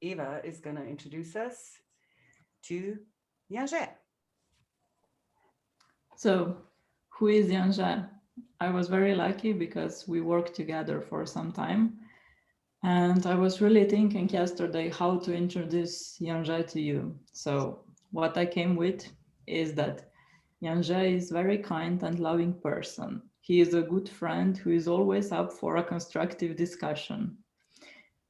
Eva is going to introduce us to Janže. So, who is Janže? I was very lucky because we worked together for some time. And I was really thinking yesterday how to introduce Janže to you. So what I came with is that Janže is a very kind and loving person. He is a good friend who is always up for a constructive discussion.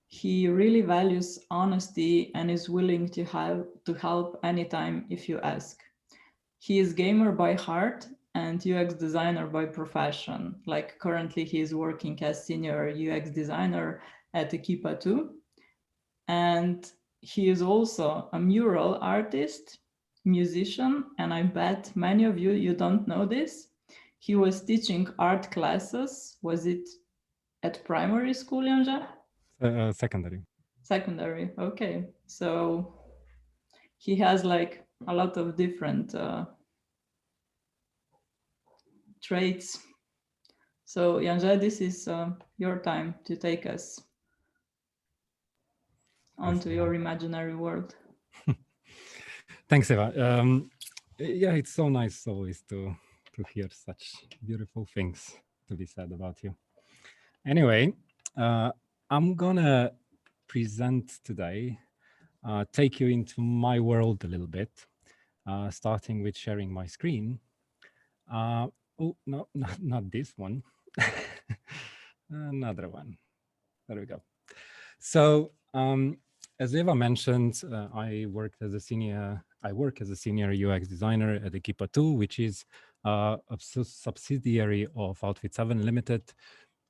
He really values honesty and is willing to help anytime if you ask. He is gamer by heart and UX designer by profession. Like currently he is working as senior UX designer at Outfit7. And he is also a mural artist, musician, and I bet many of you don't know this. He was teaching art classes. Was it at primary school, Janže? Secondary. Secondary, okay. So he has like a lot of different traits. So Janže, this is your time to take us onto your imaginary world. Thanks, Eva. Yeah, it's so nice always to hear such beautiful things to be said about you. Anyway, I'm gonna present today, take you into my world a little bit, starting with sharing my screen. Oh, no, not this one. Another one. There we go. So, as Eva mentioned, I work as a senior UX designer at Outfit7, which is a subsidiary of Outfit7 Limited.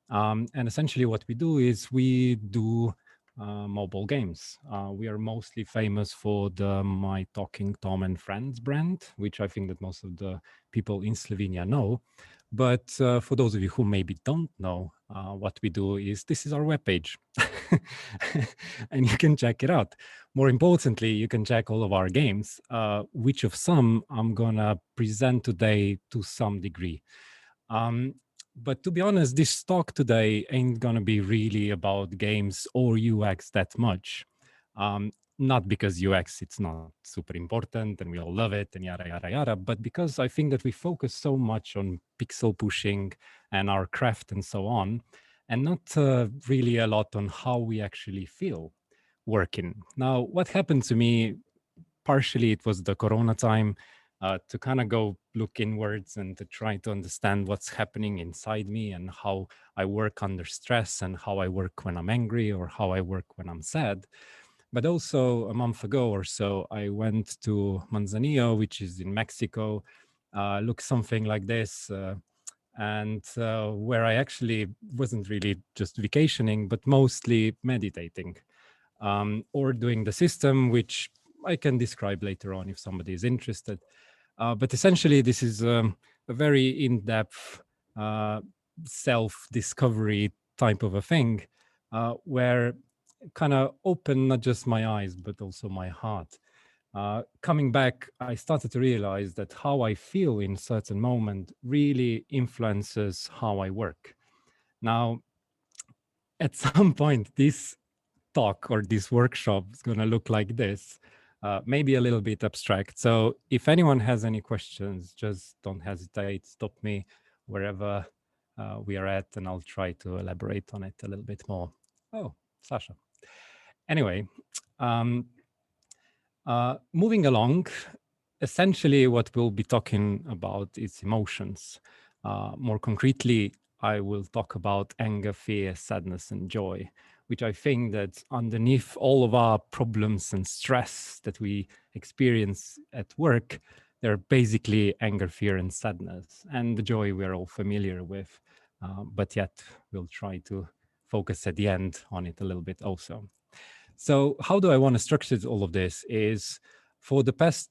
And essentially what we do is we do mobile games. We are mostly famous for the My Talking Tom and Friends brand, which I think that most of the people in Slovenia know. But for those of you who maybe don't know, what we do is this is our webpage. And you can check it out. More importantly, you can check all of our games, which of some I'm gonna present today to some degree. But to be honest, this talk today ain't gonna be really about games or UX that much. Not because UX, it's not super important and we all love it and yada, yada, yada, but because I think that we focus so much on pixel pushing and our craft and so on, and not really a lot on how we actually feel working. Now, what happened to me, partially it was the Corona time, to kind of go look inwards and to try to understand what's happening inside me and how I work under stress and how I work when I'm angry or how I work when I'm sad. But also a month ago or so, I went to Manzanillo, which is in Mexico, looked something like this, and where I actually wasn't really just vacationing, but mostly meditating or doing the system, which I can describe later on if somebody is interested. But essentially, this is a very in-depth self-discovery type of a thing where kind of opened not just my eyes, but also my heart. Coming back, I started to realize that how I feel in certain moment really influences how I work. Now, at some point, this talk or this workshop is going to look like this, maybe a little bit abstract. So if anyone has any questions, just don't hesitate, stop me wherever we are at, and I'll try to elaborate on it a little bit more. Oh, Sasha. Anyway, moving along, essentially what we'll be talking about is emotions. More concretely, I will talk about anger, fear, sadness, and joy, which I think that underneath all of our problems and stress that we experience at work, they're basically anger, fear, and sadness, and the joy we're all familiar with, but yet we'll try to focus at the end on it a little bit also. So how do I want to structure all of this is, for the past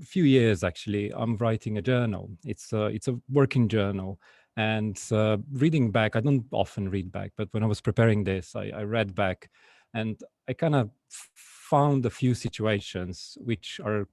few years, actually, I'm writing a journal. It's a working journal. And reading back, I don't often read back, but when I was preparing this, I read back and I kind of found a few situations which are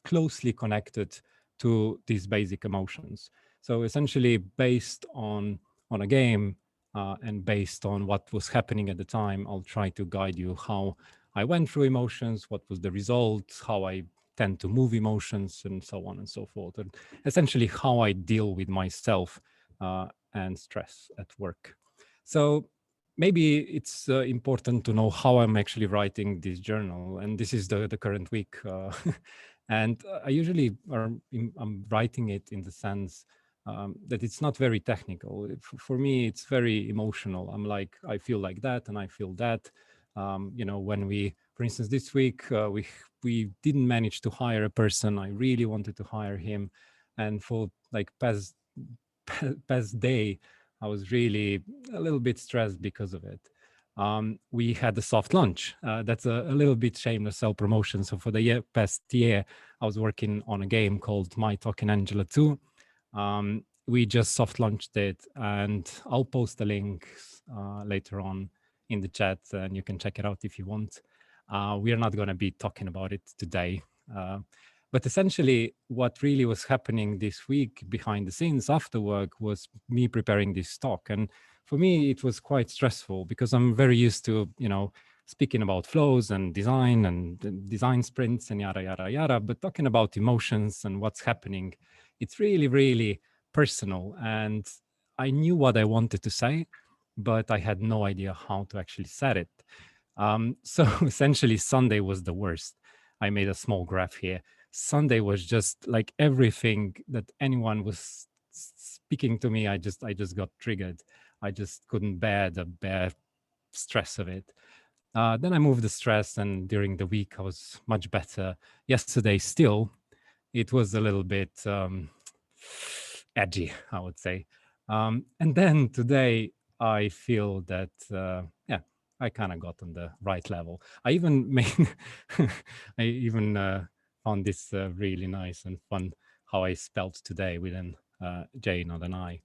closely connected to these basic emotions. So essentially based on a game and based on what was happening at the time, I'll try to guide you how I went through emotions, what was the result, how I tend to move emotions, and so on and so forth, and essentially how I deal with myself and stress at work. So maybe it's important to know how I'm actually writing this journal, and this is the current week. And I usually I'm writing it in the sense that it's not very technical. For me, it's very emotional. I'm like, I feel like that, and I feel that. You know, when we, for instance, this week we didn't manage to hire a person. I really wanted to hire him, and for like past day, I was really a little bit stressed because of it. We had a soft launch. That's a little bit shameless self-promotion. So for the past year, I was working on a game called My Talking Angela 2. We just soft launched it, and I'll post the link later on in the chat, and you can check it out if you want. We are not going to be talking about it today. But essentially, what really was happening this week behind the scenes after work was me preparing this talk. And for me, it was quite stressful because I'm very used to, you know, speaking about flows and design sprints and yada, yada, yada. But talking about emotions and what's happening, it's really, really personal. And I knew what I wanted to say, but I had no idea how to actually say it. So essentially, Sunday was the worst. I made a small graph here. Sunday was just like everything that anyone was speaking to me. I just got triggered. I just couldn't bear the stress of it. Then I moved the stress, and during the week I was much better. Yesterday, still, it was a little bit edgy, I would say. And then today, I feel that yeah, I kind of got on the right level. I even made, I even found this really nice and fun how I spelled today with an J, not an I.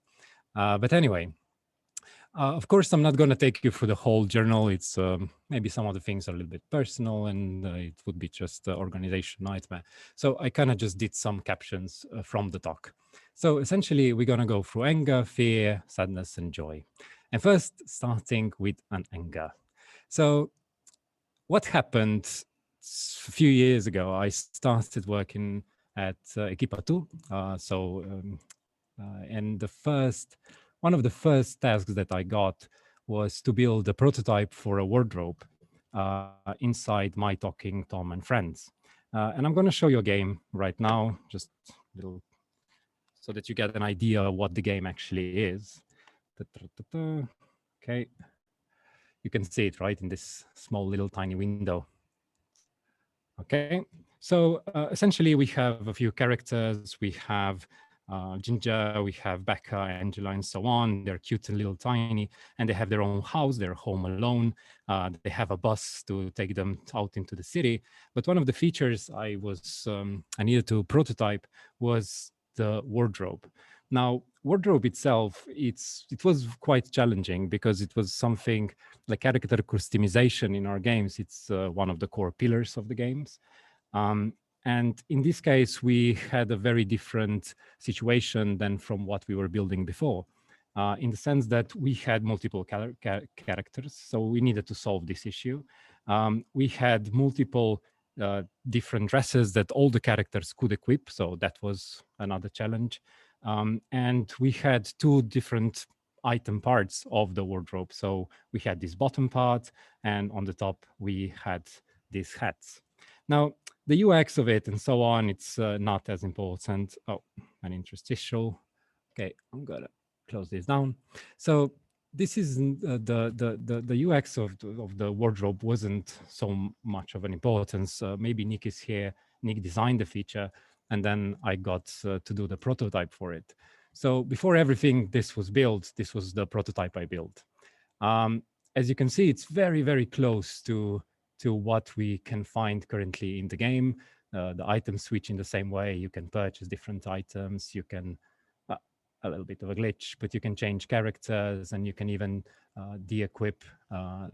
But anyway, of course, I'm not going to take you through the whole journal. It's maybe some of the things are a little bit personal, and it would be just organization nightmare. So I kind of just did some captions from the talk. So essentially, we're going to go through anger, fear, sadness, and joy. And first, starting with an anger. So what happened a few years ago, I started working at Equipa2. And one of the first tasks that I got was to build a prototype for a wardrobe inside My Talking Tom and Friends. And I'm going to show you a game right now, just little, so that you get an idea of what the game actually is. Okay. You can see it right in this small little tiny window. Okay, so essentially we have a few characters. We have Ginger, we have Becca, Angela, and so on. They're cute and little tiny, and they have their own house. They're home alone. They have a bus to take them out into the city. But one of the features I needed to prototype was the wardrobe. Now, wardrobe itself, it was quite challenging because it was something like character customization in our games. It's one of the core pillars of the games. And in this case, we had a very different situation than from what we were building before, in the sense that we had multiple characters. So we needed to solve this issue. We had multiple different dresses that all the characters could equip. So that was another challenge. And we had two different item parts of the wardrobe. So we had this bottom part, and on the top, we had these hats. Now, the UX of it and so on, it's not as important. Oh, an interstitial. Okay, I'm gonna close this down. So this is the UX of the wardrobe wasn't so much of an importance. Maybe Nick is here. Nick designed the feature, and then I got to do the prototype for it. So before everything this was built, this was the prototype I built. As you can see, it's very, very close to what we can find currently in the game. The items switch in the same way. You can purchase different items. You can, a little bit of a glitch, but you can change characters, and you can even de-equip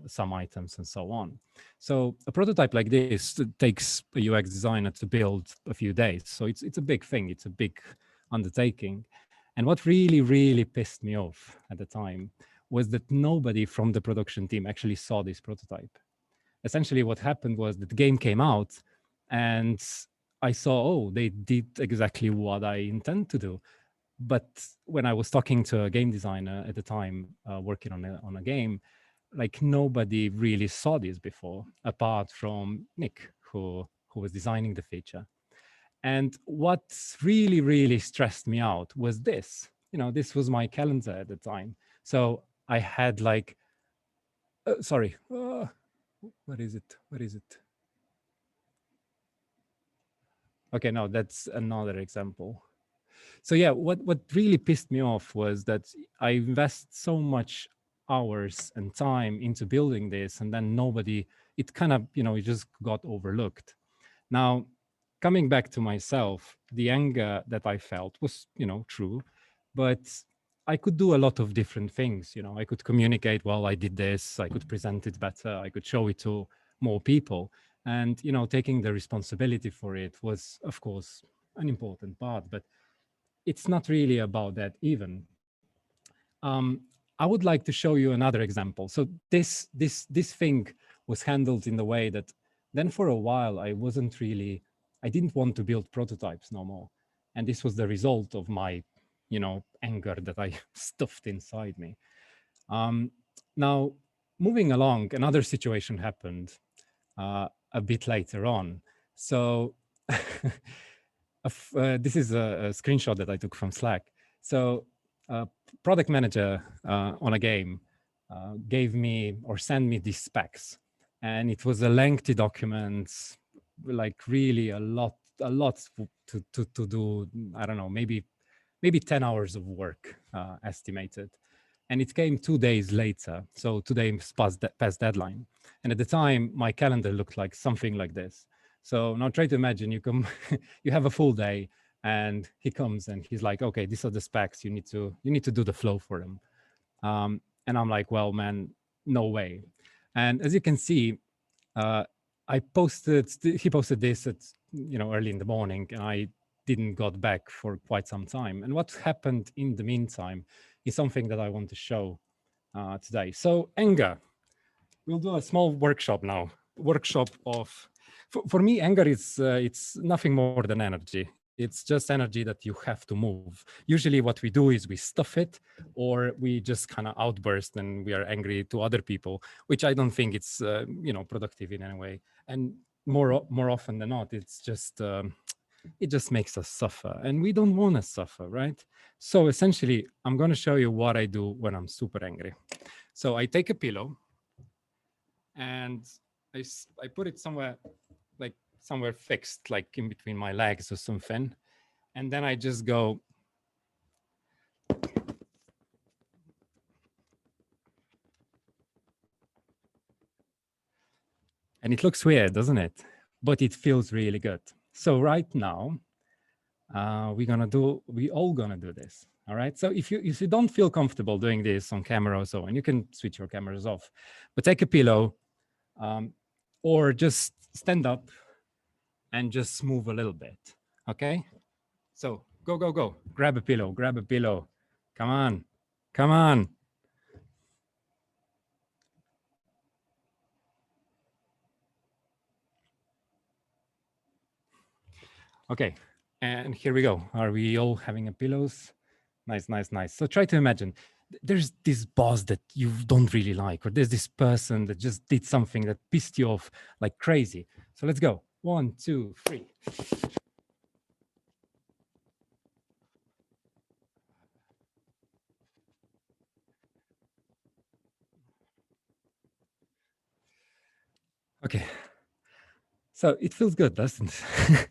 some items and so on. So a prototype like this takes a UX designer to build a few days. So it's a big thing. It's a big undertaking. And what really, really pissed me off at the time was that nobody from the production team actually saw this prototype. essentially what happened was that the game came out and I saw, oh, they did exactly what I intend to do. But when I was talking to a game designer at the time, working on a game, like nobody really saw this before, apart from Nick, who was designing the feature. And what really, really stressed me out was this. This was my calendar at the time. So I had like, sorry, what is it? What is it? Okay, no, that's another example. So yeah, what really pissed me off was that I invest so much hours and time into building this, and then nobody, it kind of, it just got overlooked. Now, coming back to myself, the anger that I felt was, true, but I could do a lot of different things. I could communicate, well, I did this, I could present it better, I could show it to more people. And, taking the responsibility for it was, of course, an important part, but it's not really about that even. I would like to show you another example. So this thing was handled in the way that then for a while, I didn't want to build prototypes no more. And this was the result of my, anger that I stuffed inside me. Now, moving along, another situation happened a bit later on. So this is a screenshot that I took from Slack. So product manager on a game gave me or sent me these specs. And it was a lengthy document, like really a lot to do. I don't know, maybe 10 hours of work estimated. And it came 2 days later. So 2 days past deadline. And at the time, my calendar looked like something like this. So now try to imagine you come, you have a full day and he comes and he's like, okay, these are the specs. You need to do the flow for them. And I'm like, well, man, no way. And as you can see, he posted this at, early in the morning, and I didn't got back for quite some time. And what happened in the meantime is something that I want to show today. So anger, we'll do a small workshop now. Workshop of, for me, anger is it's nothing more than energy. It's just energy that you have to move. Usually what we do is we stuff it, or we just kind of outburst and we are angry to other people, which I don't think it's productive in any way. And more often than not, it's just it just makes us suffer, and we don't want to suffer, right? So essentially, I'm going to show you what I do when I'm super angry. So I take a pillow and I put it somewhere fixed, like in between my legs or something. And then I just go. And it looks weird, doesn't it? But it feels really good. So right now, we all gonna do this. All right. So if you don't feel comfortable doing this on camera or so, and you can switch your cameras off, but take a pillow, or just stand up and just move a little bit. Okay. So go. Grab a pillow. Come on. Okay, and here we go. Are we all having a pillows? Nice. So try to imagine there's this boss that you don't really like, or there's this person that just did something that pissed you off like crazy. So let's go. 1, 2, 3. Okay. So it feels good, doesn't it?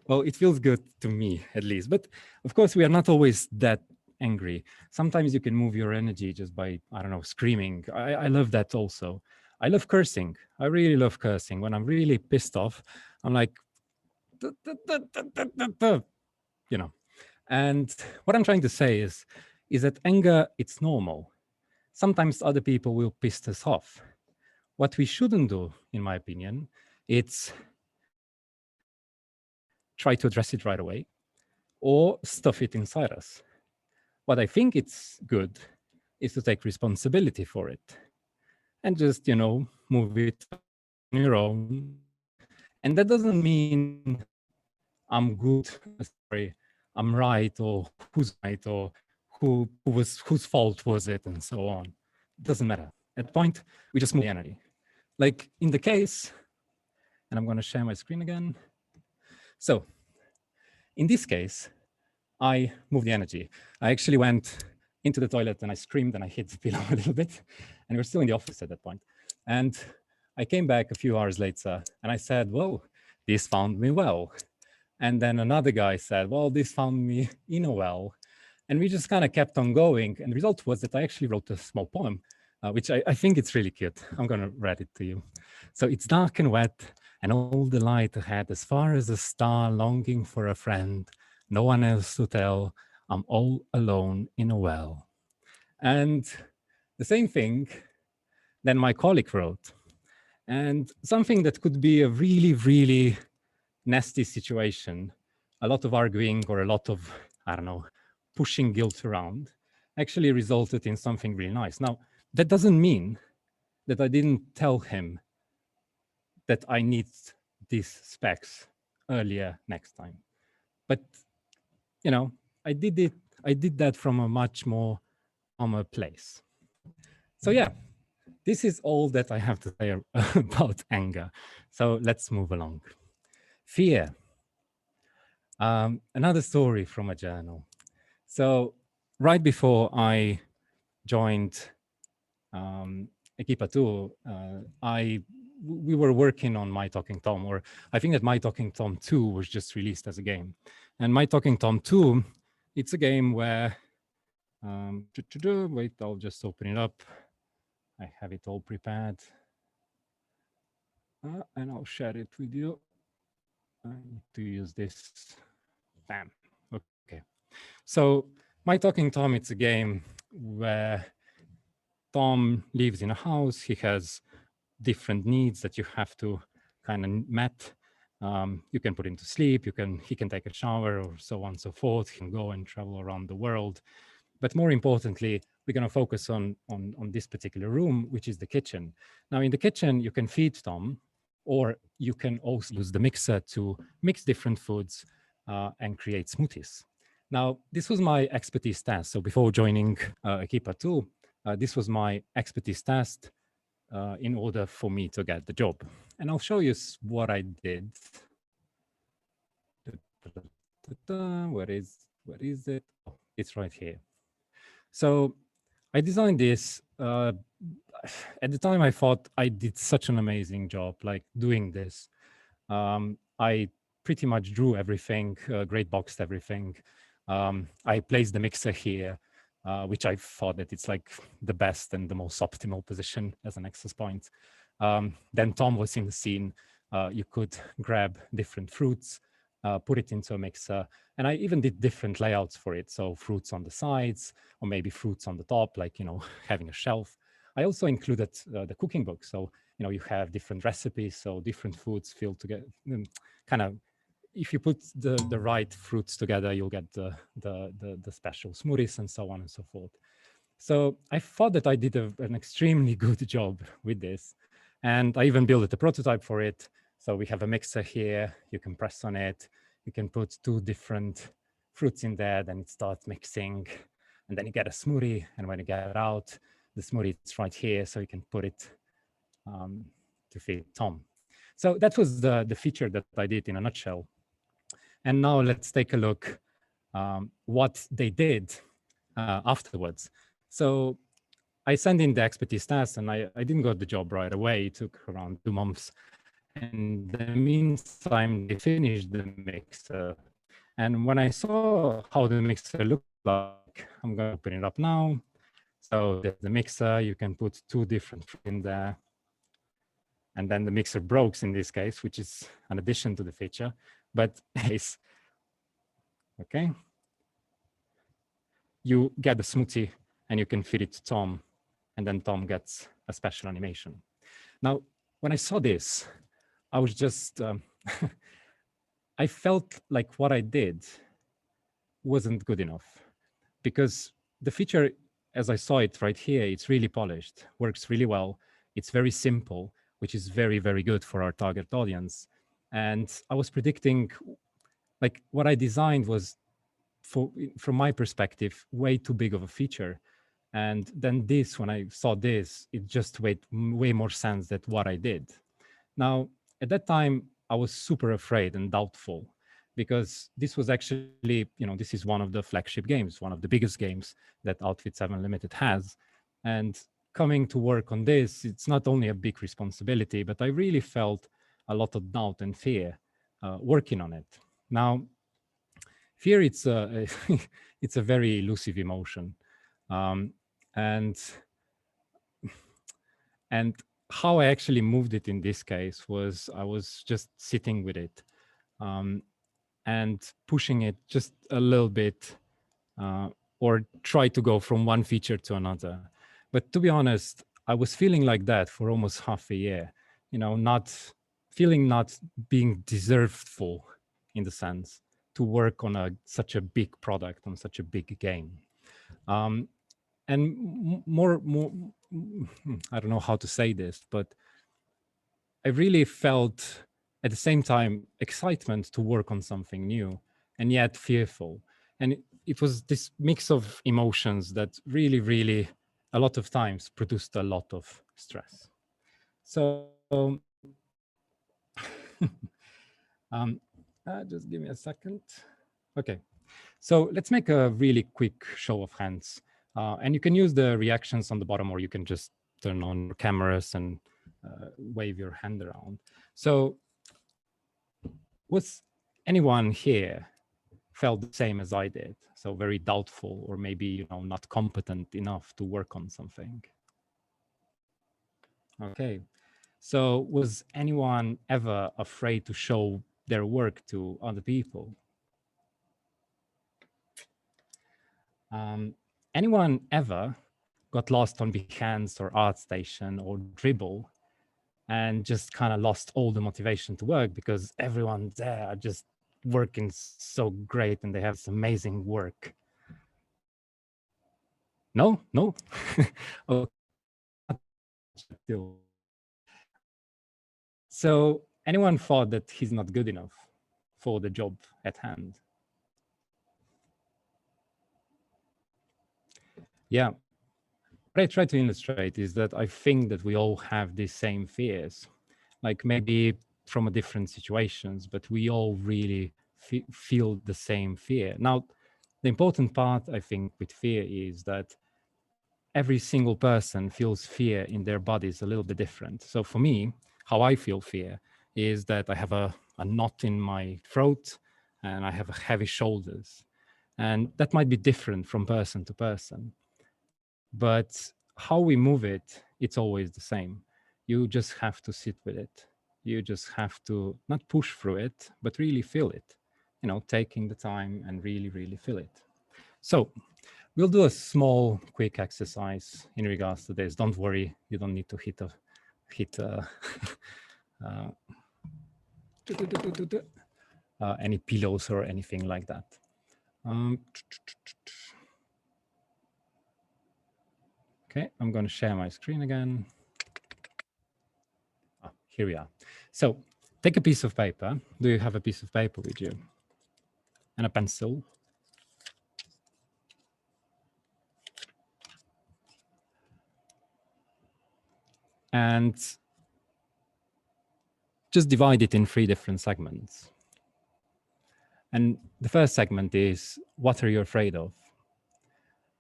Well, it feels good to me, at least. But of course, we are not always that angry. Sometimes you can move your energy just by, I don't know, screaming. I love that also. I love cursing. I really love cursing. When I'm really pissed off, I'm like, And what I'm trying to say is that anger, it's normal. Sometimes other people will piss us off. What we shouldn't do, in my opinion, it's try to address it right away or stuff it inside us. What I think it's good is to take responsibility for it and just, move it your own. And that doesn't mean I'm good, sorry, I'm right, or who's right, or whose fault was it, and so on. It doesn't matter. At the point, we just move the energy. Like in the case, and I'm going to share my screen again. So in this case, I moved the energy. I actually went into the toilet and I screamed and I hit the pillow a little bit. And we were still in the office at that point. And I came back a few hours later and I said, whoa, this found me well. And then another guy said, well, this found me in a well. And we just kind of kept on going. And the result was that I actually wrote a small poem, which I think it's really cute. I'm going to read it to you. So it's dark and wet and all the light ahead, as far as a star longing for a friend. No one else to tell, I'm all alone in a well. And the same thing then my colleague wrote. And something that could be a really, really nasty situation, a lot of arguing or a lot of, I don't know, pushing guilt around, actually resulted in something really nice. Now, that doesn't mean that I didn't tell him that I need these specs earlier next time. But, you know, I did that from a much more calmer place. So yeah, this is all that I have to say about anger. So let's move along. Fear. Another story from a journal. So right before I joined Equipa2, we were working on My Talking Tom, or I think that My Talking Tom 2 was just released as a game. And My Talking Tom 2, it's a game where, wait, I'll just open it up. I have it all prepared. And I'll share it with you. I need to use this. Bam. Okay. So My Talking Tom, it's a game where Tom lives in a house. He has different needs that you have to kind of met. You can put him to sleep. He can take a shower, or so on and so forth. He can go and travel around the world. But more importantly, we're going to focus on this particular room, which is the kitchen. Now, in the kitchen, you can feed Tom, or you can also use the mixer to mix different foods and create smoothies. Now, this was my expertise task. So before joining Equipa2, this was my expertise task in order for me to get the job. And I'll show you what I did. Where is it? Oh, it's right here. So I designed this. At the time, I thought I did such an amazing job, like doing this. I pretty much drew everything, grade boxed everything. I placed the mixer here, which I thought that it's like the best and the most optimal position as an access point. Then Tom was in the scene. You could grab different fruits, put it into a mixer. And I even did different layouts for it. So fruits on the sides, or maybe fruits on the top, like, you know, having a shelf. I also included the cooking book. So, you know, you have different recipes, so different foods filled together, kind of, if you put the right fruits together, you'll get the special smoothies and so on and so forth. So I thought that I did an extremely good job with this. And I even built a prototype for it. So we have a mixer here, you can press on it, you can put 2 different fruits in there, then it starts mixing, and then you get a smoothie. And when you get it out, the smoothie is right here, so you can put it to feed Tom. So that was the feature that I did in a nutshell. And now let's take a look what they did afterwards. So I sent in the expertise task, and I didn't get the job right away. It took around 2 months. And in the meantime, they finished the mixer. And when I saw how the mixer looked like, I'm going to open it up now. So there's the mixer. You can put 2 different fruit in there. And then the mixer broke in this case, which is an addition to the feature. But it's okay. You get the smoothie and you can feed it to Tom, and then Tom gets a special animation. Now, when I saw this, I was just, I felt like what I did wasn't good enough, because the feature, as I saw it right here, it's really polished, works really well. It's very simple. which is very, very good for our target audience. And I was predicting, like what I designed was, from my perspective, way too big of a feature. And then this, when I saw this, it just made way more sense than what I did. Now, at that time, I was super afraid and doubtful, because this was actually, this is one of the flagship games, one of the biggest games that Outfit7 Limited has. And coming to work on this, it's not only a big responsibility, but I really felt a lot of doubt and fear working on it. Now, fear, it's a very elusive emotion. And how I actually moved it in this case was I was just sitting with it and pushing it just a little bit, or try to go from one feature to another. But to be honest, I was feeling like that for almost half a year, not being deservedful in the sense to work on such a big product, on such a big game. And more, I don't know how to say this, but I really felt at the same time excitement to work on something new, and yet fearful. And it was this mix of emotions that really, really, a lot of times produced a lot of stress. So just give me a second. Okay, so let's make a really quick show of hands. And you can use the reactions on the bottom, or you can just turn on your cameras and wave your hand around. So was anyone here felt the same as I did? So very doubtful, or maybe, not competent enough to work on something. Okay. So was anyone ever afraid to show their work to other people? Anyone ever got lost on Behance or ArtStation or Dribbble and just kind of lost all the motivation to work because everyone there are just working so great and they have this amazing work? No? Okay. So anyone thought that he's not good enough for the job at hand? Yeah. What I try to illustrate is that I think that we all have these same fears, like maybe from a different situations, but we all really feel the same fear. Now, the important part, I think, with fear is that every single person feels fear in their bodies a little bit different. So for me, how I feel fear is that I have a knot in my throat and I have heavy shoulders. And that might be different from person to person. But how we move it, it's always the same. You just have to sit with it. You just have to not push through it, but really feel it, taking the time and really, really feel it. So we'll do a small, quick exercise in regards to this. Don't worry, you don't need to hit any pillows or anything like that. Okay, I'm going to share my screen again. Oh, here we are. So take a piece of paper. Do you have a piece of paper with you? And a pencil? And just divide it in 3 different segments. And the first segment is, what are you afraid of?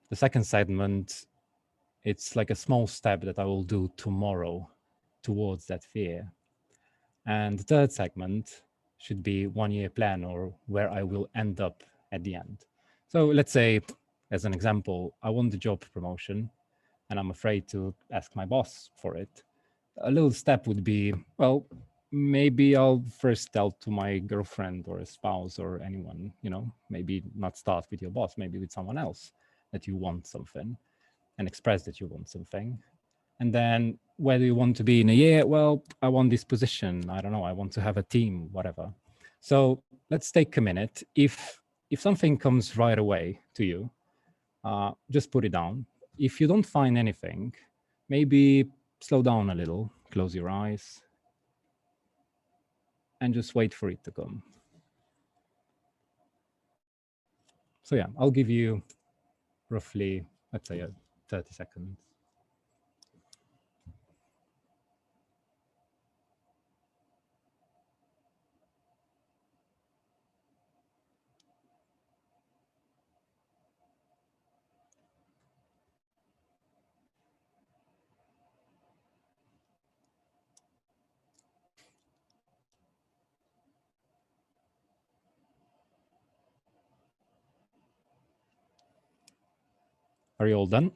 The second segment, it's like a small step that I will do tomorrow towards that fear. And the third segment should be 1-year plan, or where I will end up at the end. So let's say, as an example, I want the job promotion and I'm afraid to ask my boss for it. A little step would be, well, maybe I'll first tell to my girlfriend or a spouse or anyone, maybe not start with your boss, maybe with someone else, that you want something and express that you want something. And then where do you want to be in a year? Well, I want this position. I don't know. I want to have a team, whatever. So let's take a minute. If something comes right away to you, just put it down. If you don't find anything, maybe slow down a little, close your eyes, and just wait for it to come. So yeah, I'll give you roughly, let's say, 30 seconds. Are you all done?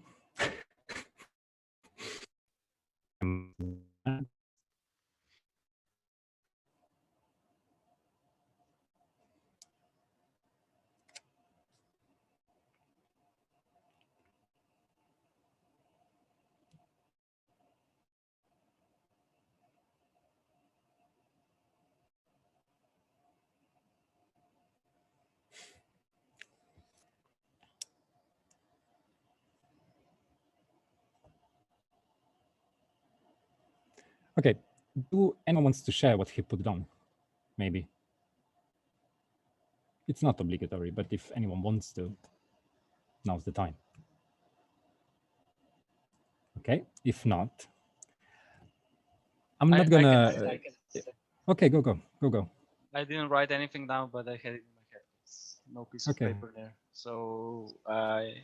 Okay, do anyone wants to share what he put down? Maybe. It's not obligatory, but if anyone wants to, now's the time. Okay, if not, I'm not gonna. Okay, go. I didn't write anything down, but I had it in my head. It's no piece of paper there. So I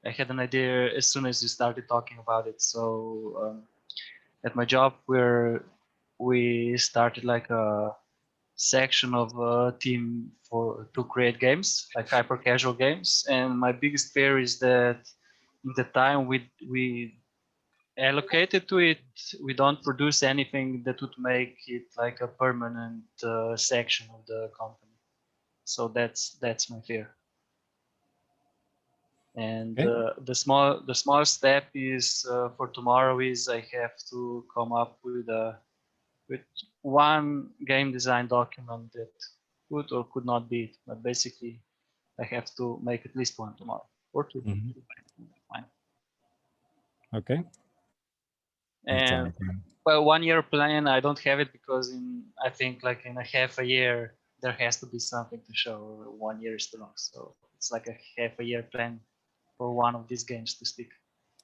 had an idea as soon as you started talking about it. So at my job, we started like a section of a team to create games, like hyper casual games. And my biggest fear is that in the time we allocated to it, we don't produce anything that would make it like a permanent section of the company. So that's my fear. And the small step is for tomorrow is I have to come up with one game design document that could or could not be it, but basically I have to make at least one tomorrow or two. Fine. Okay. And well, 1 year plan, I don't have it because I think like in a half a year, there has to be something to show. 1 year is too long. So it's like a half a year plan for one of these games to stick.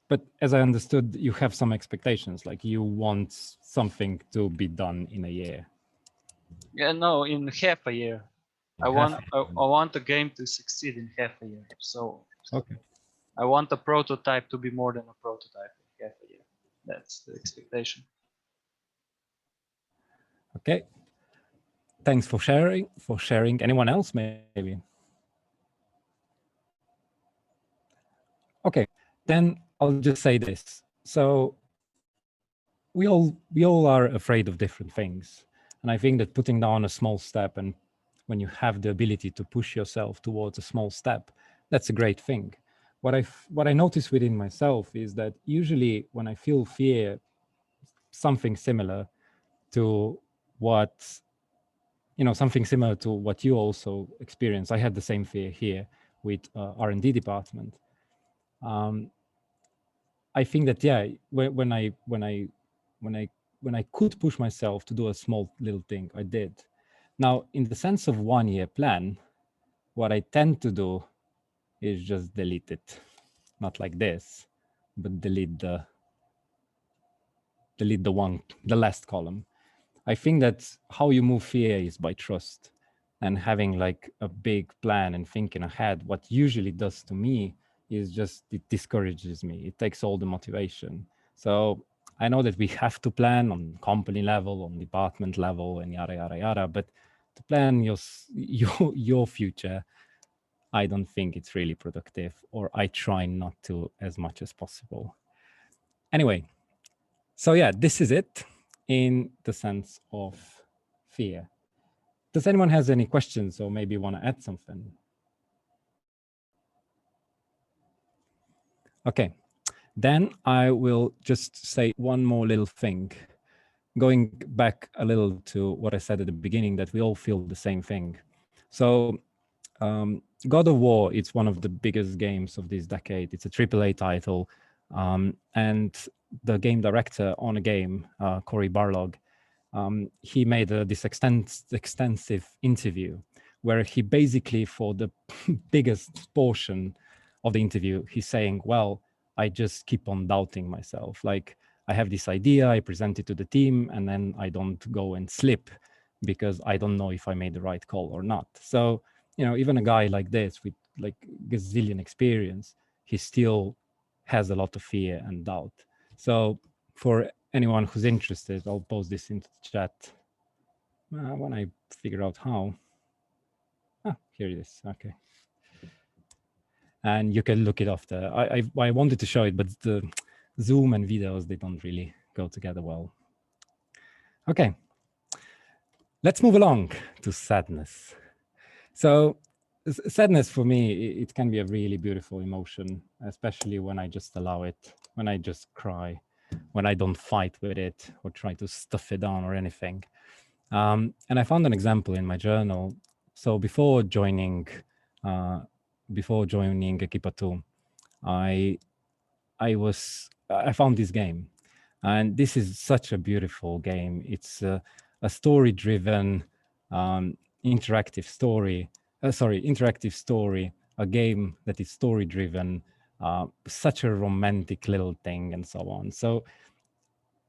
But as I understood, you have some expectations, like you want something to be done in a year. Yeah, no, in half a year. I want the game to succeed in half a year. So okay. I want a prototype to be more than a prototype in half a year. That's the expectation. Okay. Thanks for sharing. Anyone else, maybe? Okay, then I'll just say this. So we all are afraid of different things. And I think that putting down a small step, and when you have the ability to push yourself towards a small step, that's a great thing. What I notice within myself is that usually when I feel fear, something similar to what, something similar to what you also experience. I had the same fear here with R&D department. I think that, yeah, when I could push myself to do a small little thing, I did. Now, in the sense of 1 year plan, what I tend to do is just delete it. Not like this, but delete the last column. I think that how you move fear is by trust and having like a big plan and thinking ahead. What usually does to me is just, it discourages me. It takes all the motivation. So I know that we have to plan on company level, on department level, and yada, yada, yada, but to plan your future, I don't think it's really productive, or I try not to as much as possible. Anyway, so yeah, this is it in the sense of fear. Does anyone has any questions or maybe want to add something? Okay, then I will just say one more little thing. Going back a little to what I said at the beginning, that we all feel the same thing. So God of War, it's one of the biggest games of this decade. It's a AAA title. And the game director on a game, Corey Barlog, he made this extensive interview where he basically, for the biggest portion of the interview, he's saying, well, I just keep on doubting myself. Like, I have this idea, I present it to the team, and then I don't go and slip because I don't know if I made the right call or not. So, you know, even a guy like this with like gazillion experience, he still has a lot of fear and doubt. So for anyone who's interested, I'll post this into the chat when I figure out how. Ah, here it is. Okay. And you can look it up there. I wanted to show it, but the Zoom and videos, they don't really go together well. Okay. Let's move along to sadness. So sadness for me, it can be a really beautiful emotion, especially when I just allow it, when I just cry, when I don't fight with it or try to stuff it down or anything. And I found an example in my journal. So before joining Equipa2, I found this game, and this is such a beautiful game. It's a story-driven interactive story. Interactive story. A game that is story-driven. Such a romantic little thing, and so on. So,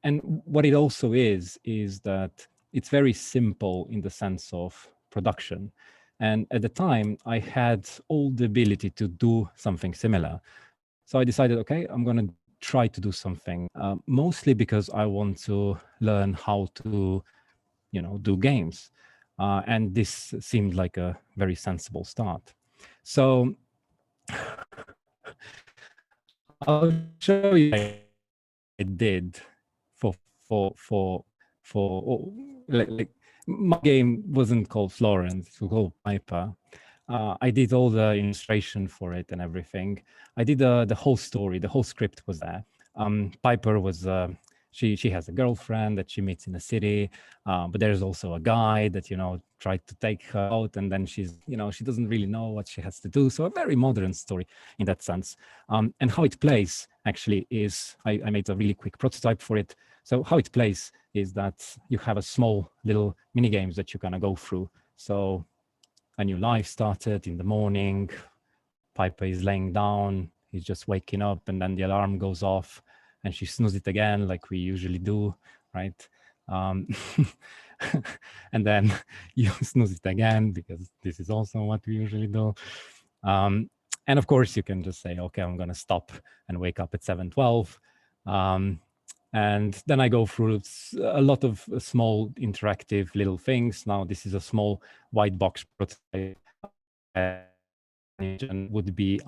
and what it also is that it's very simple in the sense of production. And at the time, I had all the ability to do something similar. So I decided, okay, I'm going to try to do something, mostly because I want to learn how to, you know, do games. And this seemed like a very sensible start. So I'll show you what I did like my game wasn't called Florence, it was called Piper. I did all the illustration for it and everything. I did the whole story, the whole script was there. Piper was, she has a girlfriend that she meets in the city, but there's also a guy that, you know, tried to take her out, and then she's, you know, she doesn't really know what she has to do. So a very modern story in that sense. And how it plays actually is, I made a really quick prototype for it. So how it plays is that you have a small little mini games that you're gonna go through. So a new life started in the morning. Piper is laying down. He's just waking up, and then the alarm goes off, and she snoozes it again, like we usually do, right? And then you snooze it again, because this is also what we usually do. And of course, you can just say, okay, I'm going to stop and wake up at 7:12. And then I go through a lot of small interactive little things. Now, this is a small white box prototype. Would be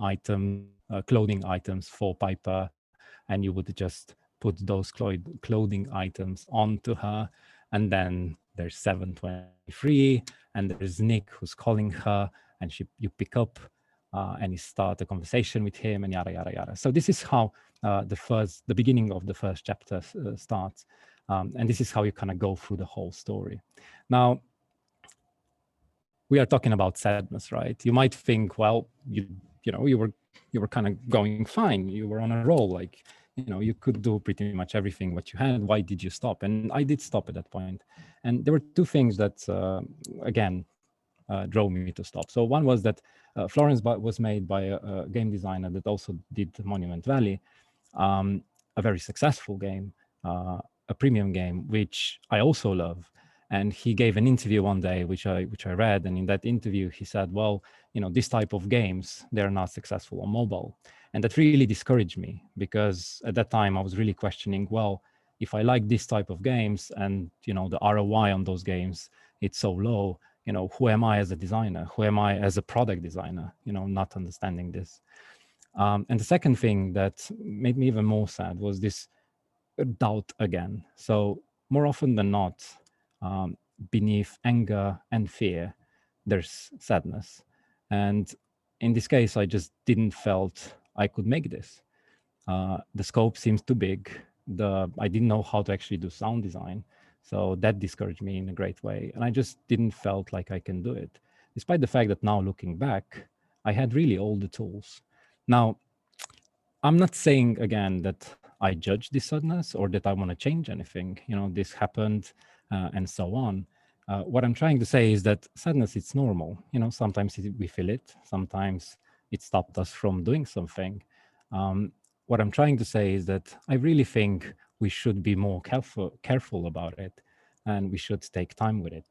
clothing items for Piper, and you would just put those clothing items onto her. And then there's 7:23, and there's Nick who's calling her, and you pick up and you start a conversation with him, and yada, yada, yada. So this is how the beginning of the first chapter starts. And this is how you kind of go through the whole story. Now, we are talking about sadness, right? You might think, well, you were kind of going fine. You were on a roll, like, you know, you could do pretty much everything what you had. Why did you stop? And I did stop at that point. And there were two things that, again, drove me to stop. So one was that Florence was made by a game designer that also did Monument Valley, a very successful game, a premium game, which I also love. And he gave an interview one day, which I read. And in that interview, he said, well, you know, this type of games, they're not successful on mobile. And that really discouraged me, because at that time I was really questioning, well, if I like this type of games and, you know, the ROI on those games, it's so low, you know, who am I as a designer? Who am I as a product designer, you know, not understanding this? And the second thing that made me even more sad was this doubt again. So more often than not, beneath anger and fear, there's sadness. And in this case, I just didn't felt I could make this. The scope seems too big. I didn't know how to actually do sound design. So that discouraged me in a great way. And I just didn't felt like I can do it, despite the fact that now looking back, I had really all the tools. Now, I'm not saying again that I judge this sadness or that I want to change anything. You know, this happened and so on. What I'm trying to say is that sadness, it's normal. You know, sometimes we feel it. Sometimes it stopped us from doing something. What I'm trying to say is that I really think we should be more careful about it, and we should take time with it.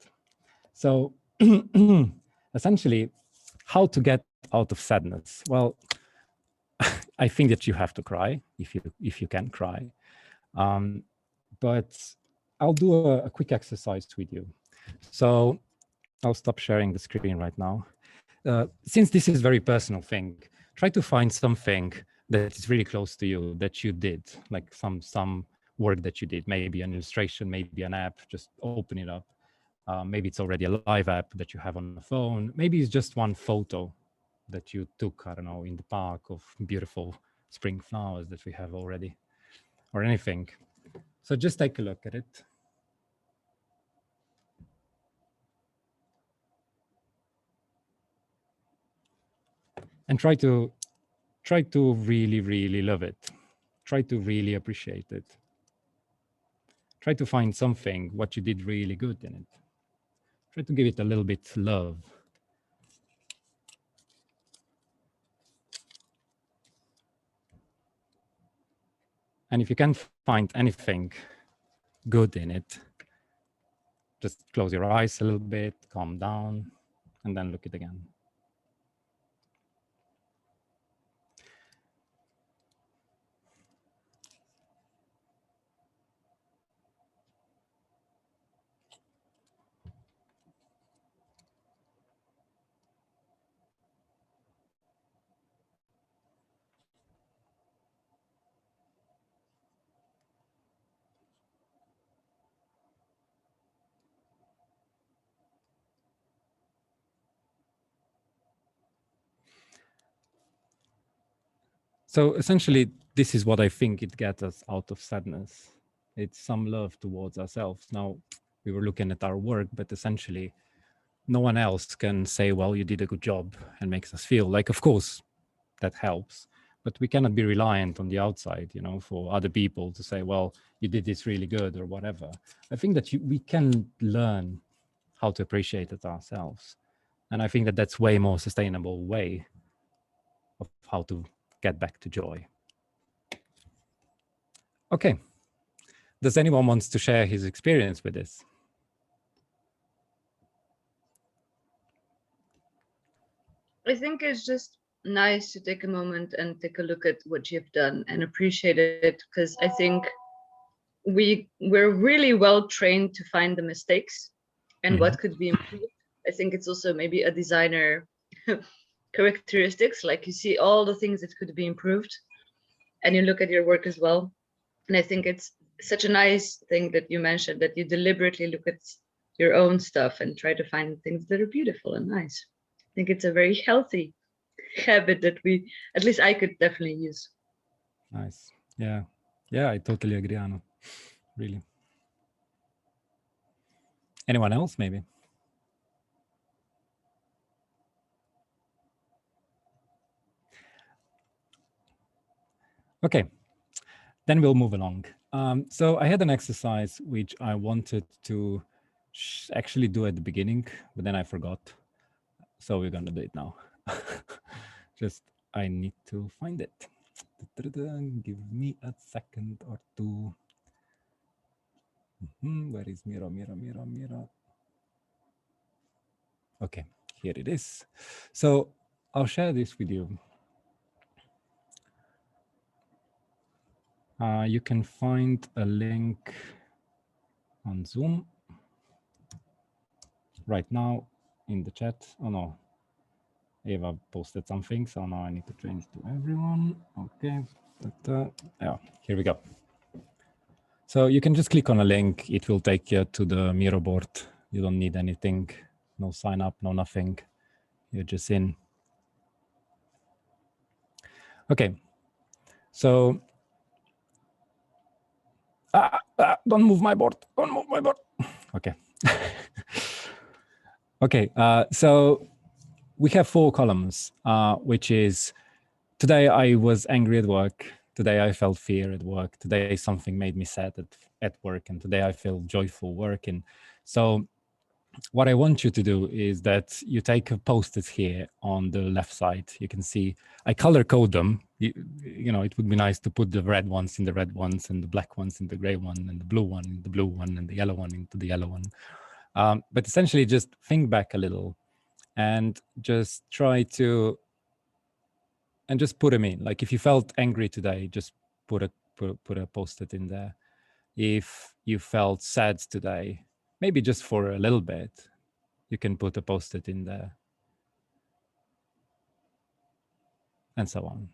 So essentially, how to get out of sadness? Well, I think that you have to cry if you can cry. But I'll do a quick exercise with you. So I'll stop sharing the screen right now. Since this is a very personal thing, try to find something that is really close to you that you did, like some work that you did, maybe an illustration, maybe an app, just open it up. Maybe it's already a live app that you have on the phone. Maybe it's just one photo that you took, I don't know, in the park of beautiful spring flowers that we have already, or anything. So just take a look at it. And try to really, really love it. Try to really appreciate it. Try to find something, what you did really good in it. Try to give it a little bit love. And if you can't find anything good in it, just close your eyes a little bit, calm down, and then look at it again. So essentially, this is what I think it gets us out of sadness. It's some love towards ourselves. Now, we were looking at our work, but essentially, no one else can say, well, you did a good job, and makes us feel like, of course, that helps. But we cannot be reliant on the outside, you know, for other people to say, well, you did this really good or whatever. I think that we can learn how to appreciate it ourselves. And I think that that's way more sustainable way of how to get back to joy. Okay. Does anyone wants to share his experience with this? I think it's just nice to take a moment and take a look at what you've done and appreciate it, because I think we're really well trained to find the mistakes and what could be improved. I think it's also maybe a designer characteristics, like you see all the things that could be improved and you look at your work as well. And I think it's such a nice thing that you mentioned, that you deliberately look at your own stuff and try to find things that are beautiful and nice. I think it's a very healthy habit that we, at least I could definitely use. Nice. Yeah. Yeah, I totally agree, Anna. Really. Anyone else, maybe? Okay, then we'll move along. So I had an exercise which I wanted to actually do at the beginning, but then I forgot. So we're gonna do it now. Just, I need to find it. Give me a second or two. Where is Miro? Okay, here it is. So I'll share this with you. You can find a link on Zoom right now in the chat. Oh no, Eva posted something, so now I need to change to everyone. Okay, yeah, here we go. So you can just click on a link. It will take you to the Miro board. You don't need anything, no sign up, no nothing. You're just in. Okay, so don't move my board. Don't move my board. Okay. Okay, so we have 4 columns, which is today I was angry at work. Today I felt fear at work. Today something made me sad at work. And today I feel joyful working. So what I want you to do is that you take a post-it here on the left side. You can see I color code them. You know, it would be nice to put the red ones in the red ones and the black ones in the gray one and the blue one in the blue one and the yellow one into the yellow one. But essentially just think back a little and just try to, and just put them in. Like if you felt angry today, just put a post-it in there. If you felt sad today, maybe just for a little bit, you can put a post-it in there, and so on.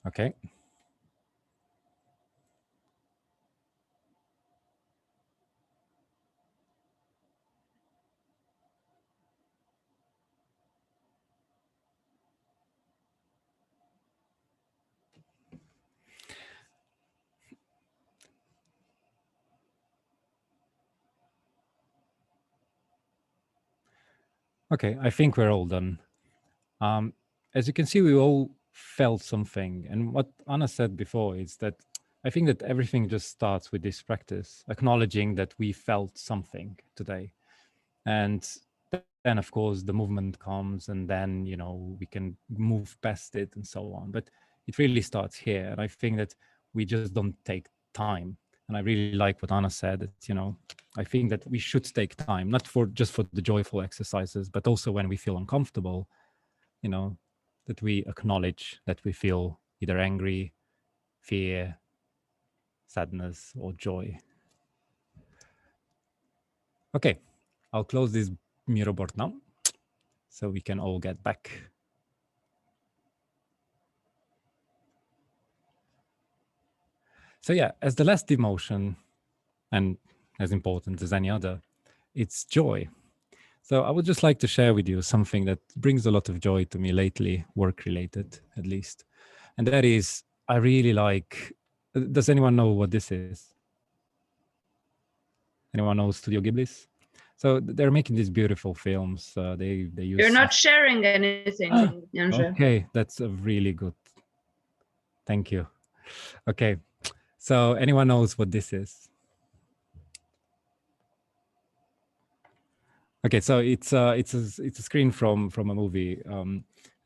Okay. Okay, I think we're all done. As you can see, we all felt something. And what Anna said before is that I think that everything just starts with this practice, acknowledging that we felt something today. And then, of course, the movement comes, and then, you know, we can move past it and so on. But it really starts here. And I think that we just don't take time. And I really like what Anna said, that, you know, I think that we should take time, not for just for the joyful exercises, but also when we feel uncomfortable, you know, that we acknowledge that we feel either angry, fear, sadness, or joy. Okay, I'll close this Miro board now so we can all get back. So yeah, as the last emotion, and as important as any other, it's joy. So I would just like to share with you something that brings a lot of joy to me lately, work-related at least. And that is, I really like, does anyone know what this is? Anyone know Studio Ghibli's? So they're making these beautiful films. They use. You're not sharing anything, Janže. Okay, that's a really good. Thank you. Okay, so anyone knows what this is? Okay, so it's a screen from a movie,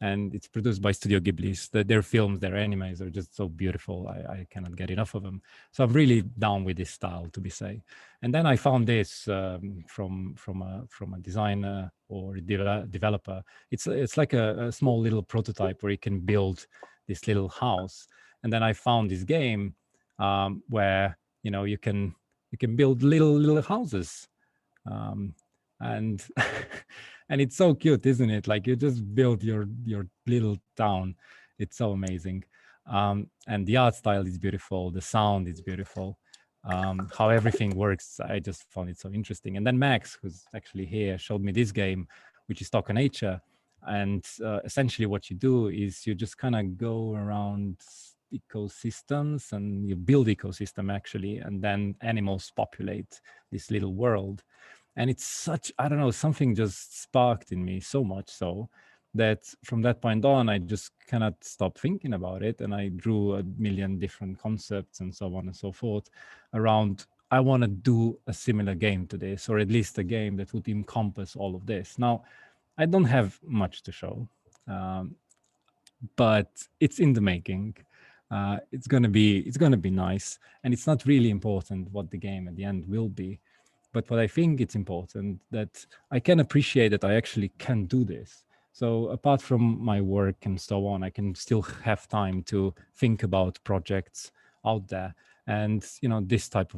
and it's produced by Studio Ghibli's. Their films, their animes are just so beautiful. I cannot get enough of them. So I'm really down with this style, to be say. And then I found this from a designer or a developer. It's like a small little prototype where you can build this little house. And then I found this game where, you know, you can build little houses. And and it's so cute, isn't it? Like you just build your little town. It's so amazing. And the art style is beautiful. The sound is beautiful. How everything works, I just found it so interesting. And then Max, who's actually here, showed me this game, which is Talk Nature. And essentially what you do is you just kind of go around ecosystems and you build ecosystem actually, and then animals populate this little world. And it's such, I don't know, something just sparked in me so much so that from that point on, I just cannot stop thinking about it. And I drew a million different concepts and so on and so forth around, I want to do a similar game to this, or at least a game that would encompass all of this. Now, I don't have much to show, but it's in the making. It's gonna be nice. And it's not really important what the game at the end will be. But what I think it's important that I can appreciate that I actually can do this. So apart from my work and so on, I can still have time to think about projects out there. And you know, this type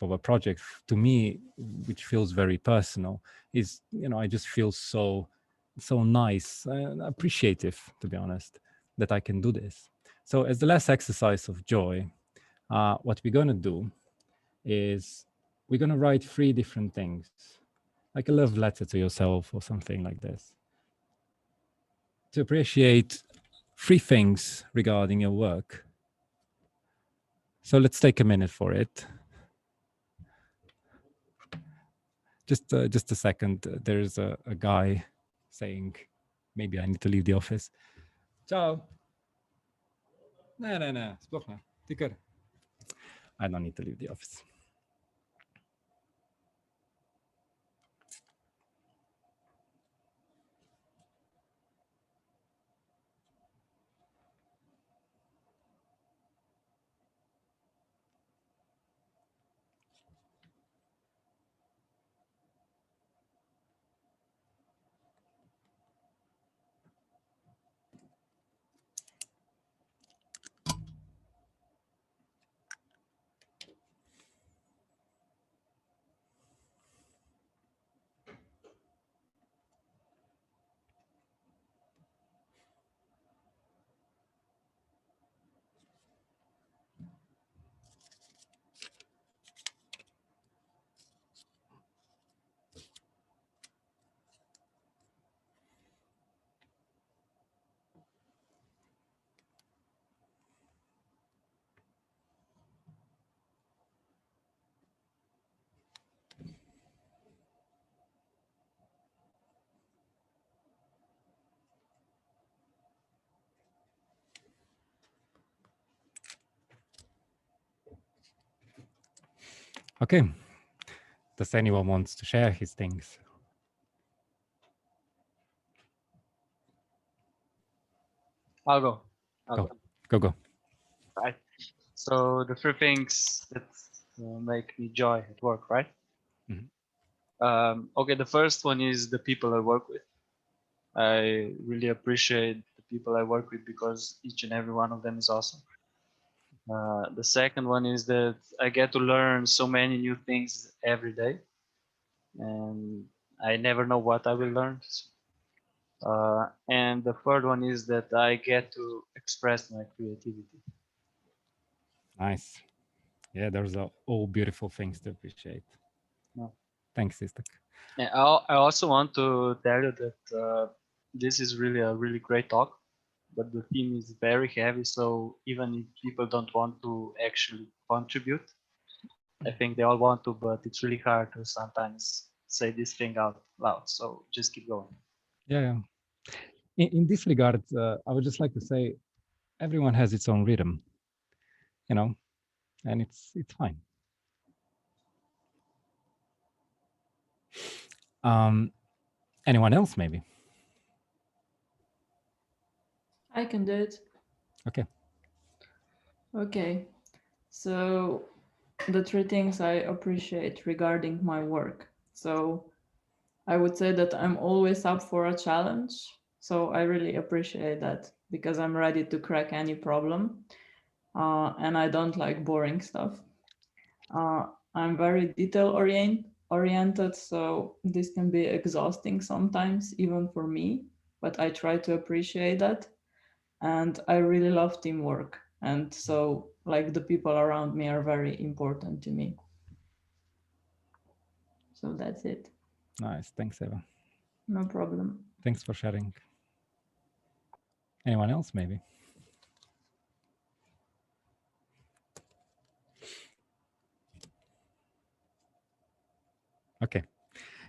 of a project to me, which feels very personal, is, you know, I just feel so nice and appreciative, to be honest, that I can do this. So as the last exercise of joy, what we're going to do is we're going to write 3 different things, like a love letter to yourself or something like this, to appreciate 3 things regarding your work. So let's take a minute for it. Just a second. There's a guy saying, maybe I need to leave the office. Ciao. No, sploch ne. Tikar. I don't need to leave the office. Okay. Does anyone wants to share his things? I'll go. Go. Right. So the 3 things that make me joy at work, right? Okay, the first one is the people I work with. I really appreciate the people I work with because each and every one of them is awesome. The second one is that I get to learn so many new things every day, and I never know what I will learn. And the third one is that I get to express my creativity. Nice. Yeah, those are all beautiful things to appreciate. Yeah. Thanks, Istak. And I also want to tell you that this is really a really great talk, but the theme is very heavy. So even if people don't want to actually contribute, I think they all want to, but it's really hard to sometimes say this thing out loud. So just keep going. Yeah. In this regard, I would just like to say, everyone has its own rhythm, and it's fine. Anyone else, maybe? I can do it. Okay. So the 3 things I appreciate regarding my work. So I would say that I'm always up for a challenge. So I really appreciate that because I'm ready to crack any problem. And I don't like boring stuff. I'm very detail oriented, so this can be exhausting sometimes, even for me, but I try to appreciate that. And I really love teamwork. And so like the people around me are very important to me. So that's it. Nice. Thanks, Eva. No problem. Thanks for sharing. Anyone else, maybe? Okay,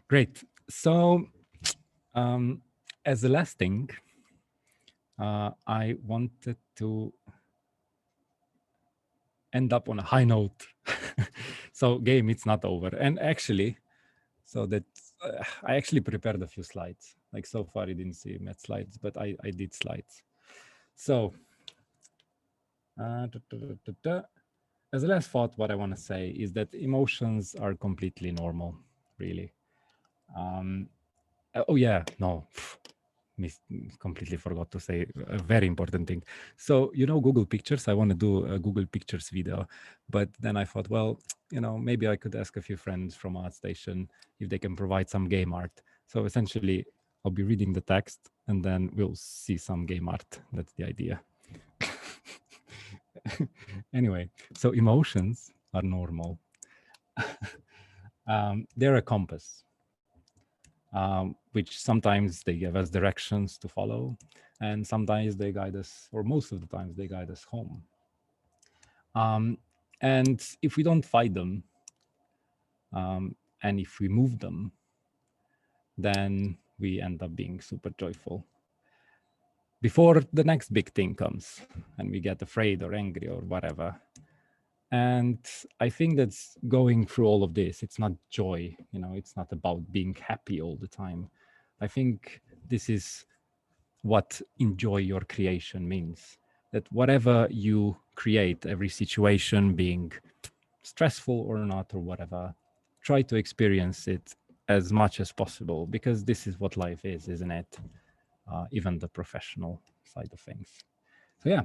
great. So as the last thing, I wanted to end up on a high note. So game, it's not over. And actually, so that I actually prepared a few slides. Like so far you didn't see Matt slides, but I did slides. So as a last thought, what I want to say is that emotions are completely normal, really. Oh yeah, no, completely forgot to say a very important thing. So, Google Pictures, I want to do a Google Pictures video, but then I thought, well, maybe I could ask a few friends from ArtStation if they can provide some game art. So essentially, I'll be reading the text and then we'll see some game art. That's the idea. Anyway, so emotions are normal. They're a compass, which sometimes they give us directions to follow, and sometimes they guide us, or most of the times they guide us home. And if we don't fight them, and if we move them, then we end up being super joyful before the next big thing comes and we get afraid or angry or whatever. And I think that's going through all of this. It's not joy, you know, it's not about being happy all the time. I think this is what enjoy your creation means, that whatever you create, every situation being stressful or not or whatever, try to experience it as much as possible, because this is what life is, isn't it? Even the professional side of things. So yeah,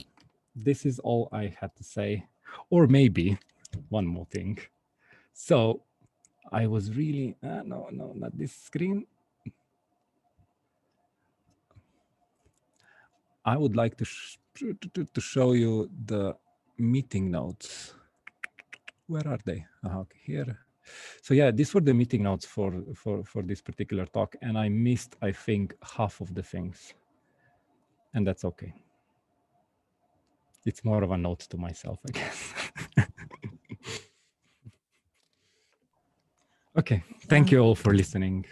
this is all I had to say. Or maybe one more thing. So I was really, no, not this screen. I would like to show you the meeting notes. Where are they? Okay, here. So yeah, these were the meeting notes for this particular talk, and I missed, I think, half of the things, and that's okay. It's more of a note to myself, I guess. Okay, thank you all for listening.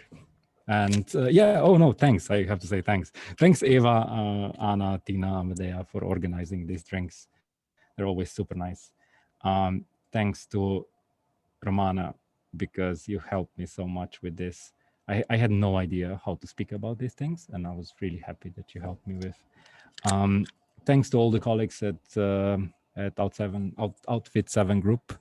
And yeah, oh no, thanks. I have to say thanks. Thanks, Eva, Anna, Tina, Amedea, for organizing these drinks. They're always super nice. Thanks to Romana, because you helped me so much with this. I had no idea how to speak about these things, and I was really happy that you helped me with. Thanks to all the colleagues at Outfit7 group,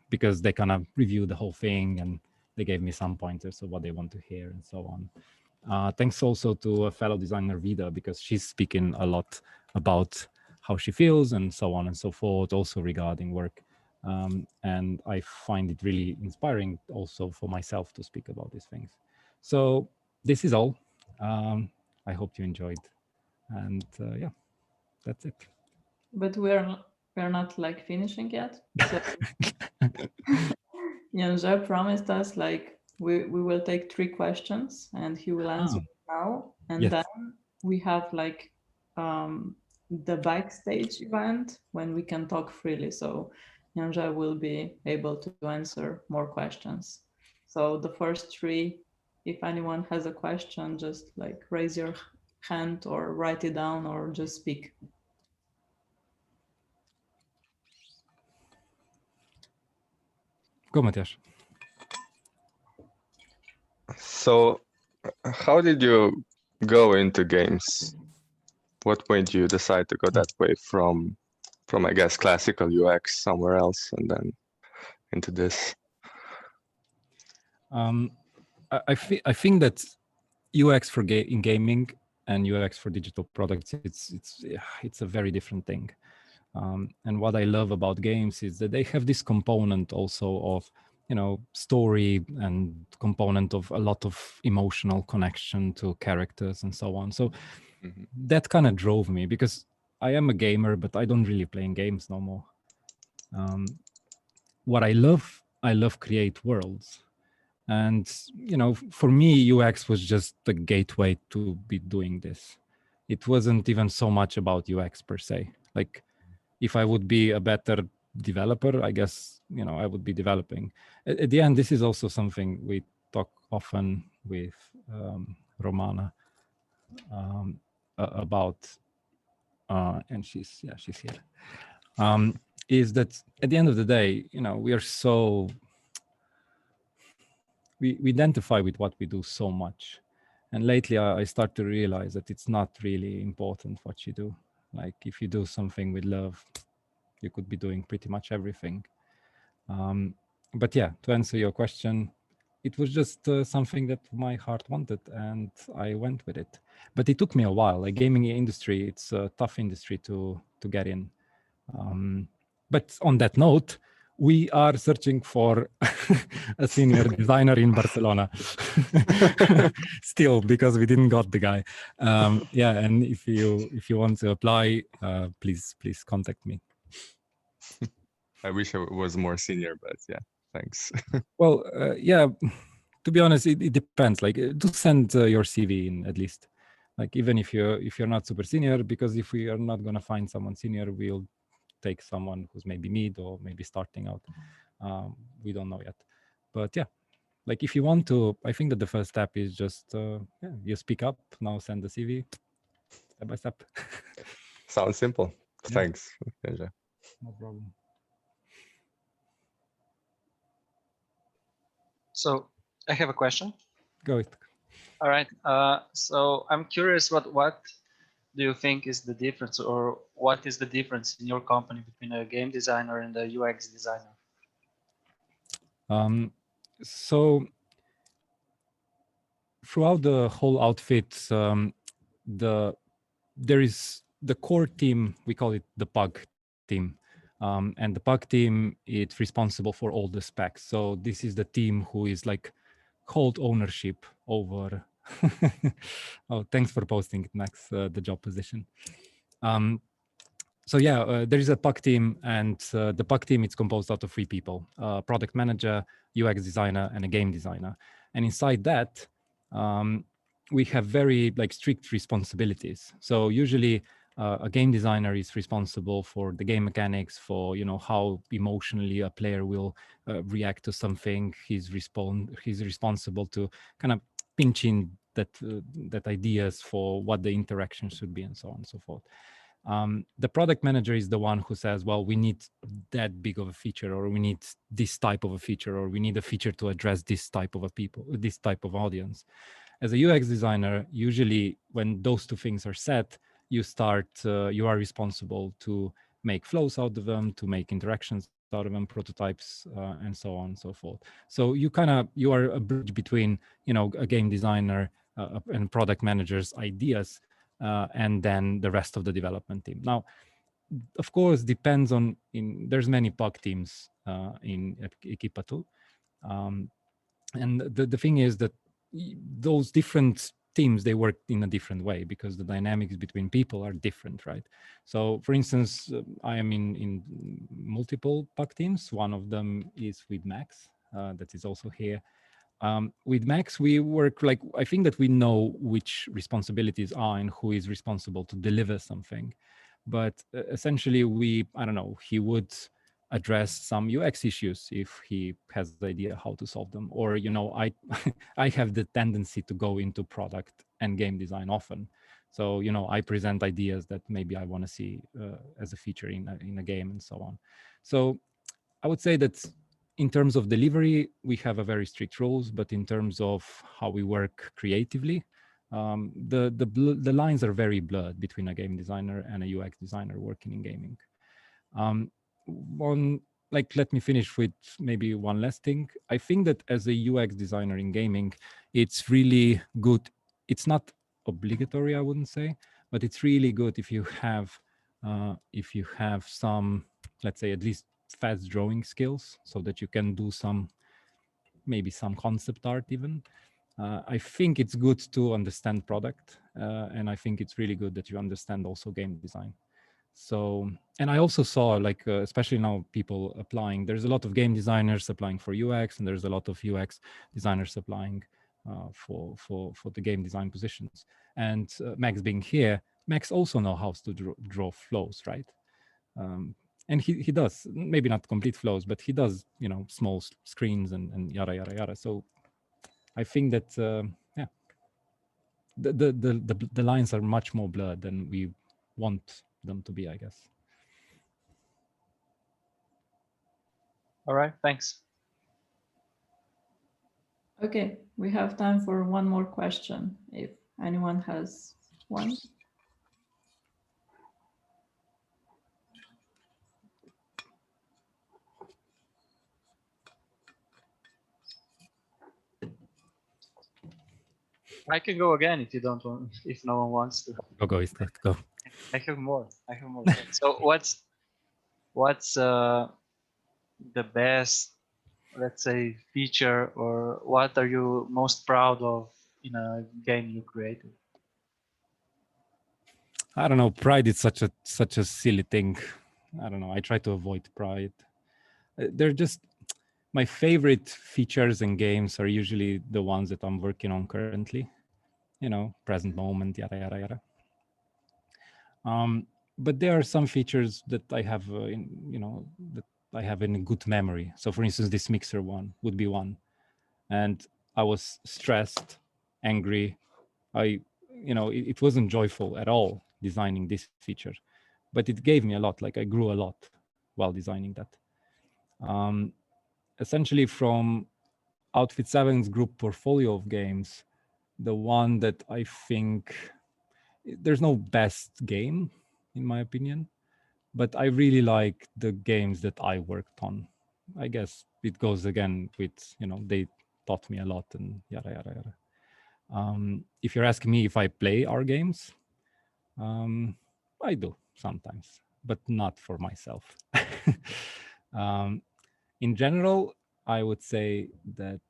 because they kind of reviewed the whole thing and they gave me some pointers of what they want to hear and so on. Thanks also to a fellow designer, Vida, because she's speaking a lot about how she feels and so on and so forth, also regarding work. And I find it really inspiring also for myself to speak about these things. So this is all. I hope you enjoyed. And yeah, that's it. But we're not like finishing yet. So Janže promised us like we will take 3 questions and he will answer now. And yes. then we have like the backstage event when we can talk freely. So Janže will be able to answer more questions. So the first 3, if anyone has a question, just like raise your hand or write it down or just speak. Go, Matthias. So how did you go into games? What made you decide to go that way from I guess classical UX somewhere else and then into this? I think that UX for in gaming and UX for digital products, it's a very different thing. And what I love about games is that they have this component also of, you know, story and component of a lot of emotional connection to characters and so on. So that kind of drove me, because I am a gamer, but I don't really play in games no more. What I love create worlds. And, you know, for me, UX was just the gateway to be doing this. It wasn't even so much about UX per se. Like, if I would be a better developer, I guess, you know, I would be developing. At the end, this is also something we talk often with Romana about, and she's here, is that at the end of the day, you know, we are so, we identify with what we do so much. And lately I start to realize that it's not really important what you do. Like, if you do something with love, you could be doing pretty much everything. But yeah, to answer your question, it was just something that my heart wanted, and I went with it. But it took me a while. Like, gaming industry, it's a tough industry to get in. But on that note, We are searching for a senior designer in Barcelona still, because we didn't got the guy. Yeah, and if you want to apply, please contact me. I wish I was more senior, but yeah, thanks. Well, yeah, to be honest, it depends. Like, do send your CV in at least. Like, even if you're not super senior, because if we are not gonna find someone senior, we'll take someone who's maybe mid or maybe starting out. We don't know yet, but yeah, like if you want to, I think that the first step is just yeah, you speak up, now send the CV step by step. Sounds simple. Yeah. Thanks, Janže. No problem. So I have a question. Go ahead. All right. So I'm curious, what do you think is the difference, or what is the difference in your company between a game designer and a UX designer? So throughout the whole outfit, there is the core team, we call it the PUG team. And the PUG team, it's responsible for all the specs. So this is the team who is like hold ownership over. Oh, thanks for posting it, Max, the job position. So yeah, there is a PUG team, and the PUG team is composed out of 3 people: product manager, UX designer, and a game designer. And inside that, we have very like strict responsibilities. So usually a game designer is responsible for the game mechanics, for how emotionally a player will react to something. He's responsible to kind of pinch in that ideas for what the interaction should be, and so on and so forth. The product manager is the one who says, well, we need that big of a feature, or we need this type of a feature, or we need a feature to address this type of this type of audience. As a UX designer, usually when those 2 things are set, you are responsible to make flows out of them, to make interactions out of them, prototypes, and so on and so forth. So you are a bridge between, a game designer and product manager's ideas, and then the rest of the development team. Now, of course, depends on, there's many PUG teams in Equipa2. And the thing is that those different teams, they work in a different way because the dynamics between people are different, right? So for instance, I am in multiple PUG teams. One of them is with Max, that is also here. With Max, we work like, I think that we know which responsibilities are and who is responsible to deliver something. But essentially I don't know, he would address some UX issues if he has the idea how to solve them. Or, I have the tendency to go into product and game design often. So, I present ideas that maybe I want to see as a feature in a game and so on. So I would say that in terms of delivery, we have a very strict rules, but in terms of how we work creatively, the lines are very blurred between a game designer and a UX designer working in gaming. Let me finish with maybe one last thing. I think that as a UX designer in gaming, it's really good. It's not obligatory, I wouldn't say, but it's really good if you have some, let's say, at least fast drawing skills, so that you can do maybe some concept art even. I think it's good to understand product, and I think it's really good that you understand also game design. So, and I also saw especially now people applying, there's a lot of game designers applying for UX, and there's a lot of UX designers applying for the game design positions. And Max being here, Max also knows how to draw flows, right? And he does, maybe not complete flows, but he does, small screens and yada, yada, yada. So I think that, yeah, the lines are much more blurred than we want them to be, I guess. All right, thanks. Okay, we have time for one more question, if anyone has one. I can go again if you don't want, if no one wants to. Go, let's go. I have more. So what's the best, let's say, feature, or what are you most proud of in a game you created? I don't know. Pride is such a silly thing. I don't know. I try to avoid pride. They're just my favorite features in games are usually the ones that I'm working on currently. You know, present moment, yada yada yada. But there are some features that I have, that I have in a good memory. So, for instance, this mixer one would be one, and I was stressed, angry. It wasn't joyful at all designing this feature, but it gave me a lot. Like I grew a lot while designing that. Essentially, from Outfit7's group portfolio of games, the one that I think there's no best game, in my opinion, but I really like the games that I worked on. I guess it goes again with, they taught me a lot and yada, yada, yada. If you're asking me if I play our games, I do sometimes, but not for myself. In general, I would say that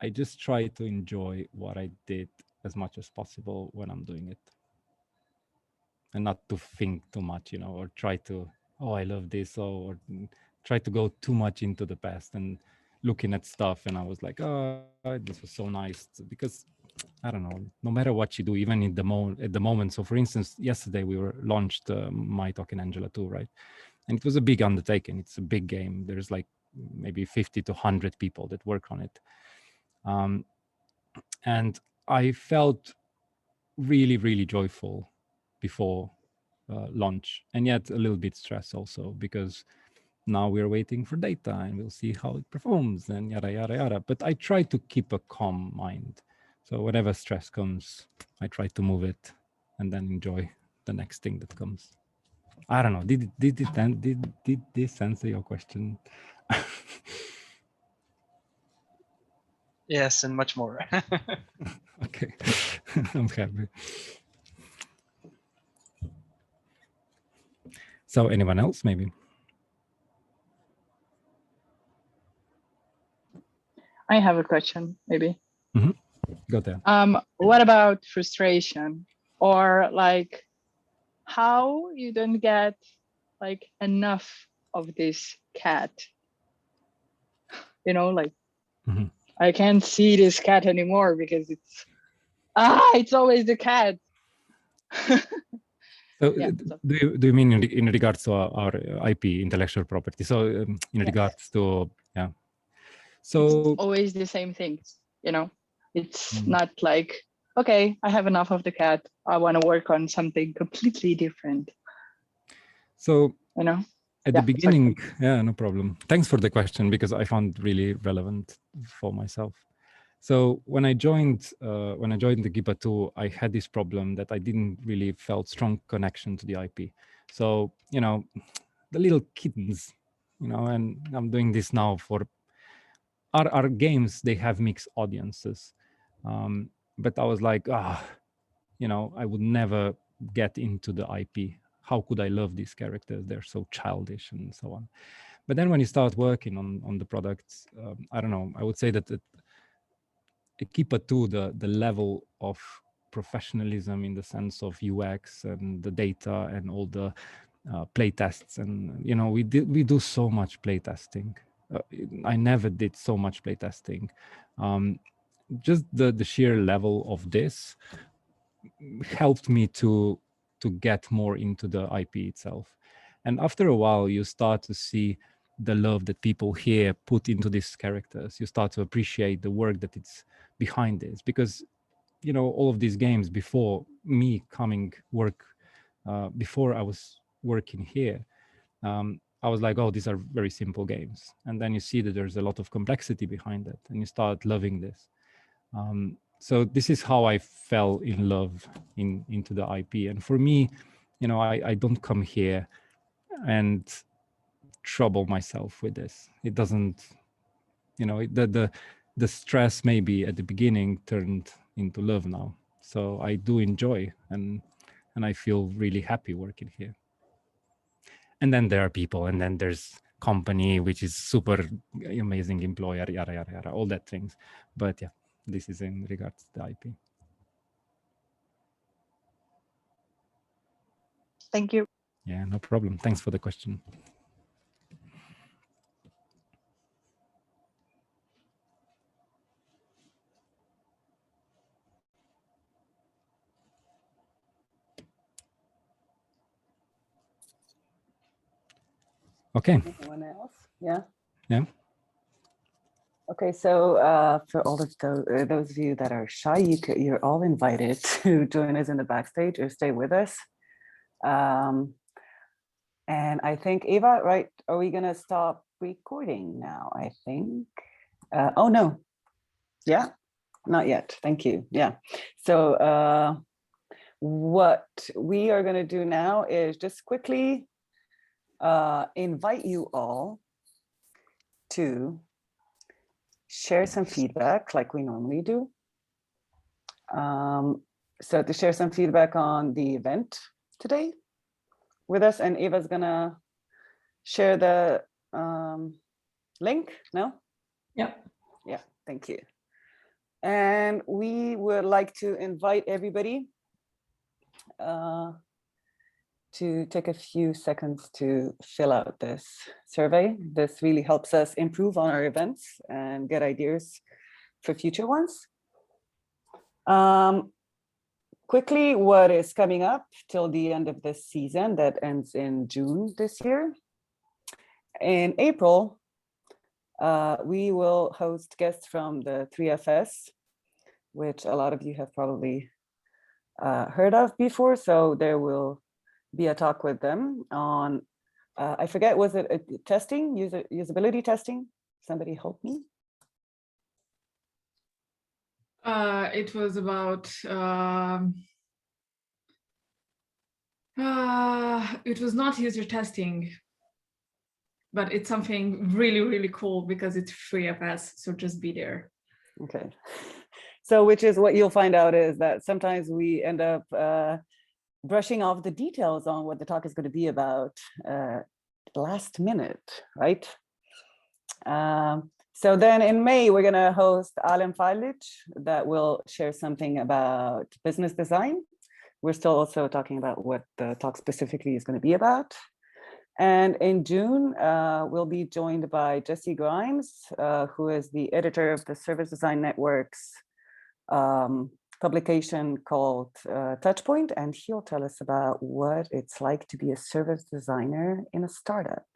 I just try to enjoy what I did as much as possible when I'm doing it. And not to think too much, or try to, oh, I love this, or try to go too much into the past and looking at stuff. And I was like, oh, this was so nice. Because I don't know, no matter what you do, even at the moment. So for instance, yesterday we were launched My Talking Angela 2, right? And it was a big undertaking. It's a big game. There's like maybe 50 to 100 people that work on it. And I felt really, really joyful before launch, and yet a little bit stressed also, because now we're waiting for data and we'll see how it performs and yada, yada, yada. But I try to keep a calm mind. So whatever stress comes, I try to move it and then enjoy the next thing that comes. I don't know. Did this answer your question? Yes, and much more. Okay, I'm happy. So anyone else, maybe? I have a question, maybe. Go there. What about frustration, or like how you don't get like enough of this cat? Like I can't see this cat anymore because it's always the cat. So yeah, do you mean in regards to our IP, intellectual property? So in regards to, yeah. So it's always the same thing, It's not like, okay, I have enough of the cat, I want to work on something completely different. So at the beginning, yeah, no problem. Thanks for the question, because I found really relevant for myself. So when I joined the GIPA 2, I had this problem that I didn't really felt strong connection to the IP. So, the little kittens, and I'm doing this now for our games, they have mixed audiences. But I was like, I would never get into the IP. How could I love these characters? They're so childish and so on. But then when you start working on the products, I don't know, I would say that GIPA 2, the level of professionalism in the sense of UX and the data and all the play tests, and we do so much play testing. I never did so much play testing. Just the sheer level of this helped me to get more into the IP itself. And after a while, you start to see the love that people here put into these characters. You start to appreciate the work that it's behind this, because all of these games before me before I was working here, I was like, oh, these are very simple games. And then you see that there's a lot of complexity behind it, and you start loving this. So this is how I fell in love into the IP. And for me, I don't come here and trouble myself with this. It doesn't, the stress maybe at the beginning turned into love now. So I do enjoy, and I feel really happy working here. And then there are people, and then there's company, which is super amazing employer, yada, yada, yada, all that things. But yeah, this is in regards to the IP. Thank you. Yeah, no problem. Thanks for the question. Okay. Anyone else? Yeah. Yeah. Okay, so for all of those of you that are shy, you're all invited to join us in the backstage or stay with us. And I think, Eva, right, are we going to stop recording now, I think? Oh, no. Yeah, not yet. Thank you. Yeah. So what we are going to do now is just quickly invite you all to share some feedback like we normally do. So to share some feedback on the event today with us, and Eva's gonna share the link, no? Yeah. Yeah, thank you. And we would like to invite everybody to take a few seconds to fill out this survey. This really helps us improve on our events and get ideas for future ones. Quickly, what is coming up till the end of this season that ends in June this year. In April, we will host guests from the 3FS, which a lot of you have probably heard of before. So there will be a talk with them on, I forget, was it a testing, usability testing? Somebody help me. It was about, it was not user testing, but it's something really, really cool because it's free of us. So just be there. Okay. So which is what you'll find out is that sometimes we end up brushing off the details on what the talk is going to be about last minute, right? So then in May, we're going to host Alem Falic that will share something about business design. We're still also talking about what the talk specifically is going to be about. And in June, we'll be joined by Jesse Grimes, who is the editor of the Service Design Network's publication called Touchpoint, and he'll tell us about what it's like to be a service designer in a startup.